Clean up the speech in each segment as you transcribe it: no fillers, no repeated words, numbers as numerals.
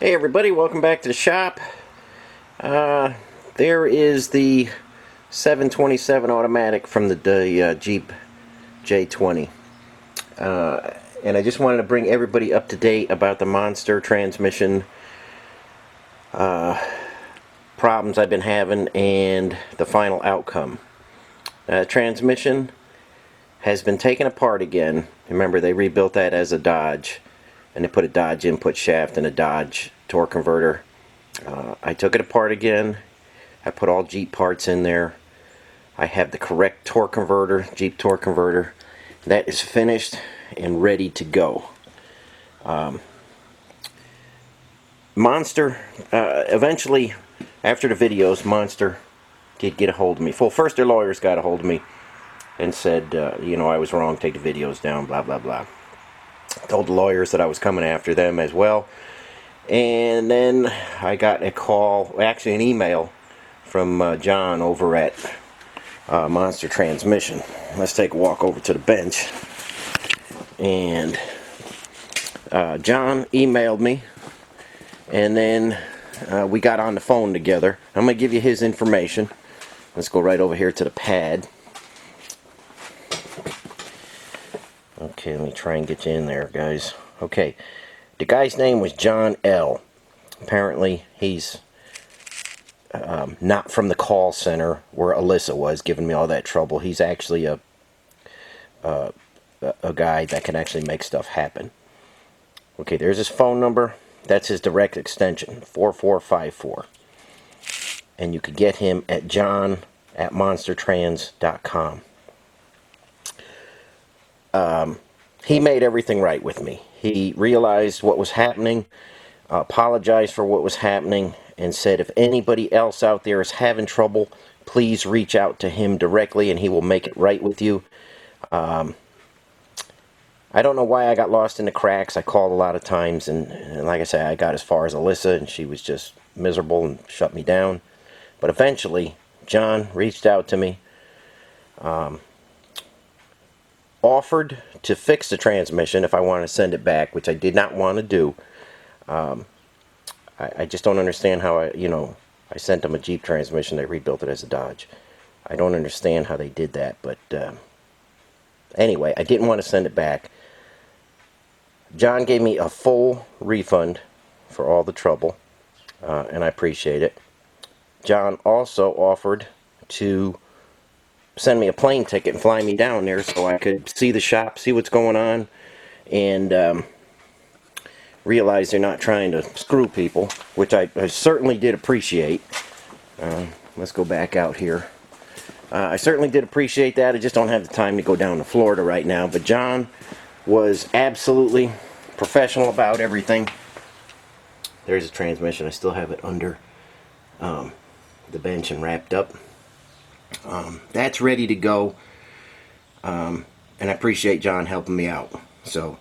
Hey everybody, welcome back to the shop. There is the 727 automatic from the Jeep J20. And I just wanted to bring everybody up to date about the monster transmission problems I've been having and the final outcome. Transmission has been taken apart again. Remember, they rebuilt that as a Dodge, and they put a Dodge input shaft and a Dodge torque converter. I took it apart again. I put all Jeep parts in there. I have the correct torque converter, Jeep torque converter. That is finished and ready to go. Monster, eventually, after the videos, Monster did get a hold of me. Well, first their lawyers got a hold of me and said, I was wrong, take the videos down, blah, blah, blah. Told the lawyers that I was coming after them as well. And then I got a call, actually an email, from John over at Monster Transmission. Let's take a walk over to the bench. And John emailed me, and then we got on the phone together. I'm going to give you his information. Let's go right over here to the pad. Okay, let me try and get you in there, guys. Okay, the guy's name was John L. Apparently, he's not from the call center where Alyssa was giving me all that trouble. He's actually a guy that can actually make stuff happen. Okay, there's his phone number. That's his direct extension, 4454. And you could get him at john@monstertrans.com. He made everything right with me. He realized what was happening, apologized for what was happening, and said if anybody else out there is having trouble, please reach out to him directly and he will make it right with you. I don't know why I got lost in the cracks. I called a lot of times, and like I said, I got as far as Alyssa, and she was just miserable and shut me down. But eventually, John reached out to me, offered to fix the transmission if I wanted to send it back, which I did not want to do. I just don't understand how I sent them a Jeep transmission. They rebuilt it as a Dodge. I don't understand how they did that, but anyway, I didn't want to send it back. John gave me a full refund for all the trouble, and I appreciate it. John also offered to send me a plane ticket and fly me down there so I could see the shop, see what's going on, and realize they're not trying to screw people, which I certainly did appreciate. Let's go back out here. I certainly did appreciate that. I just don't have the time to go down to Florida right now. But John was absolutely professional about everything. There's a transmission. I still have it under the bench and wrapped up. That's ready to go. And I appreciate John helping me out. So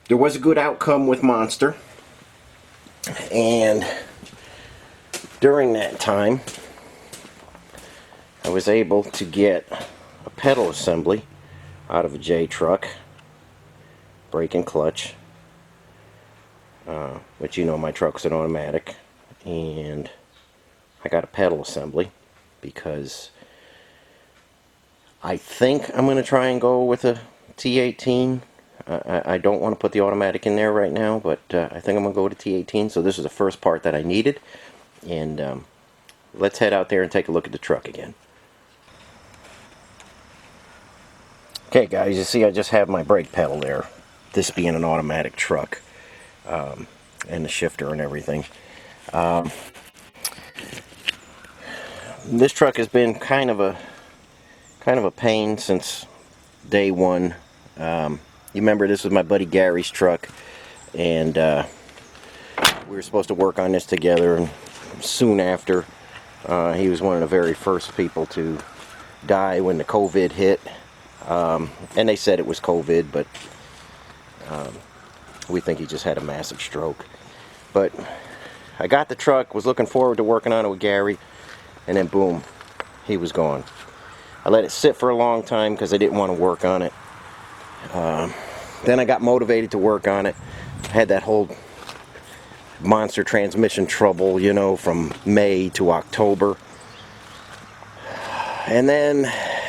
there was a good outcome with Monster. And during that time, I was able to get a pedal assembly out of a J truck, brake and clutch, which my truck's an automatic, and I got a pedal assembly because I think I'm going to try and go with a T18. I don't want to put the automatic in there right now, but I think I'm going to go with a T18, so this is the first part that I needed, and let's head out there and take a look at the truck again. Okay guys, you see I just have my brake pedal there, this being an automatic truck, and the shifter and everything. This truck has been kind of a pain since day one. You remember this was my buddy Gary's truck, and we were supposed to work on this together, and soon after he was one of the very first people to die when the COVID hit. And they said it was COVID, but we think he just had a massive stroke. But I got the truck, was looking forward to working on it with Gary, and then boom, he was gone. I let it sit for a long time because I didn't want to work on it. Then I got motivated to work on it. Had that whole monster transmission trouble, you know, from May to October. And then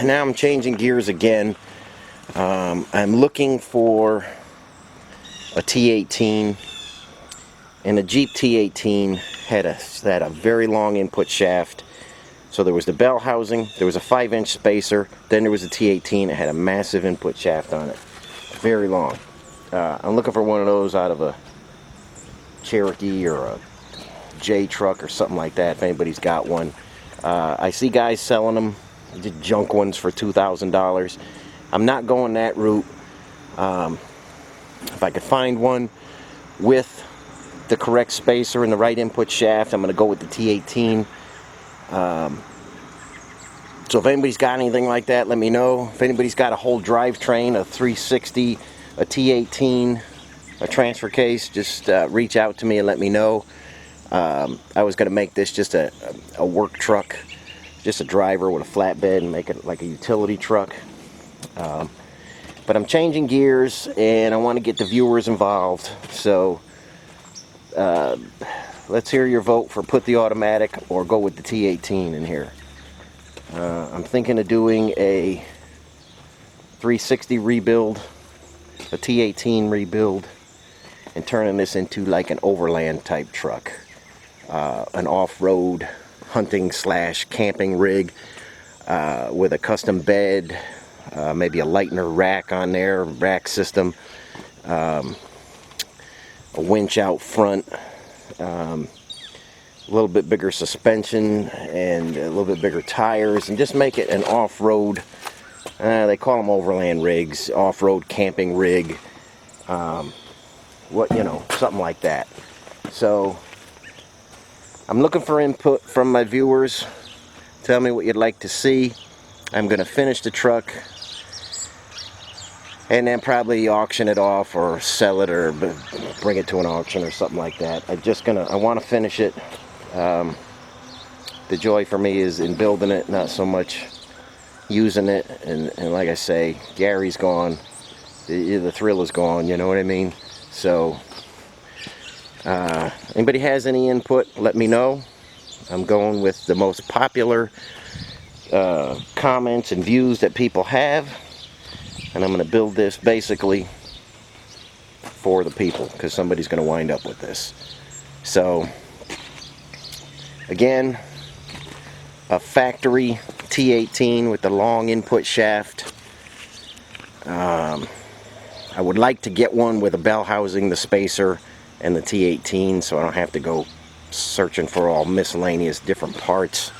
now I'm changing gears again. I'm looking for a T18, and the Jeep T18 had a very long input shaft. So there was the bell housing, there was a 5-inch spacer, then there was a T18. It had a massive input shaft on it, very long. I'm looking for one of those out of a Cherokee or a J truck or something like that, if anybody's got one. I see guys selling them, junk ones, for $2,000. I'm not going that route. If I could find one with the correct spacer and the right input shaft, I'm going to go with the T18. So if anybody's got anything like that, let me know. If anybody's got a whole drivetrain, a 360, a T18, a transfer case, just reach out to me and let me know. I was going to make this just a work truck, just a driver with a flatbed, and make it like a utility truck. But I'm changing gears, and I want to get the viewers involved. So let's hear your vote for put the automatic or go with the T18 in here. I'm thinking of doing a 360 rebuild, a T18 rebuild, and turning this into like an overland type truck, an off-road hunting / camping rig with a custom bed, maybe a lightener rack on there, rack system, a winch out front, a little bit bigger suspension and a little bit bigger tires, and just make it an off-road, they call them overland rigs, off-road camping rig, something like that. So I'm looking for input from my viewers. Tell me what you'd like to see. I'm going to finish the truck and then probably auction it off or sell it or bring it to an auction or something like that. I want to finish it. The joy for me is in building it, not so much using it. And like I say, Gary's gone. The thrill is gone, you know what I mean? So anybody has any input, let me know. I'm going with the most popular comments and views that people have, and I'm going to build this basically for the people, because somebody's going to wind up with this. So again, a factory T18 with the long input shaft. I would like to get one with a bell housing, the spacer, and the T18, so I don't have to go searching for all miscellaneous different parts.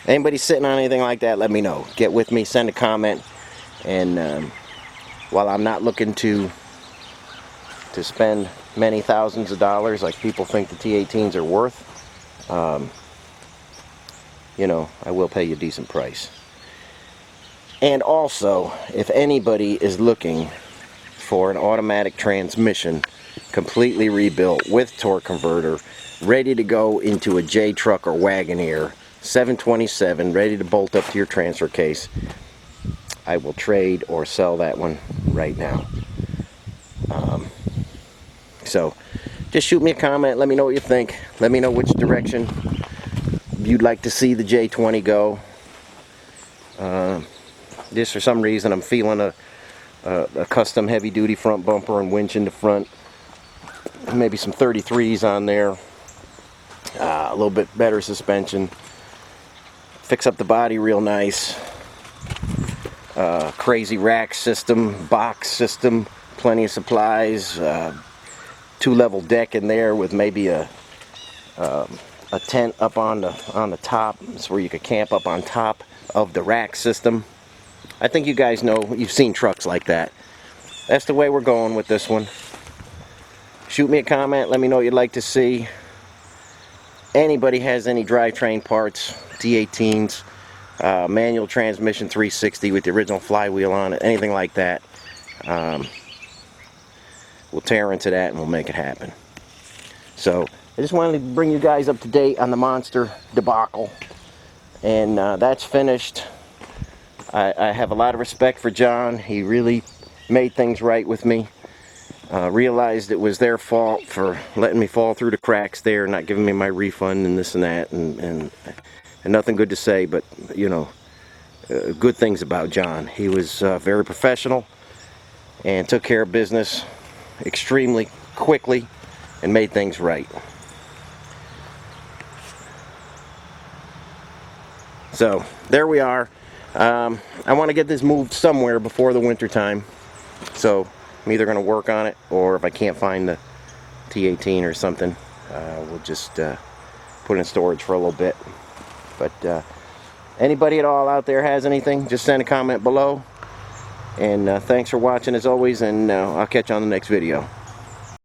Anybody sitting on anything like that, let me know. Get with me, send a comment, and while I'm not looking to spend many thousands of dollars like people think the T18s are worth, I will pay you a decent price. And also, if anybody is looking for an automatic transmission, completely rebuilt with torque converter, ready to go into a J truck or Wagoneer, 727, ready to bolt up to your transfer case, I will trade or sell that one right now. So just shoot me a comment, let me know what you think, let me know which direction you'd like to see the J20 go. Just for some reason I'm feeling a custom heavy duty front bumper and winch in the front, maybe some 33s on there, a little bit better suspension, fix up the body real nice, crazy rack system, box system, plenty of supplies, 2-level deck in there with maybe a tent up on the top, so where you could camp up on top of the rack system. I think you guys know, you've seen trucks like that. That's the way we're going with this one. Shoot me a comment, let me know what you'd like to see. Anybody has any drivetrain parts, T18s, manual transmission 360 with the original flywheel on it, anything like that, we'll tear into that and we'll make it happen. So I just wanted to bring you guys up to date on the monster debacle, and that's finished. I have a lot of respect for John. He really made things right with me. Realized it was their fault for letting me fall through the cracks there, not giving me my refund and this and that, and nothing good to say, but you know, good things about John. He was very professional and took care of business extremely quickly and made things right. So there we are. I want to get this moved somewhere before the winter time. So I'm either going to work on it, or if I can't find the T18 or something, we'll just put it in storage for a little bit. But anybody at all out there has anything, just send a comment below. And thanks for watching as always, and I'll catch you on the next video.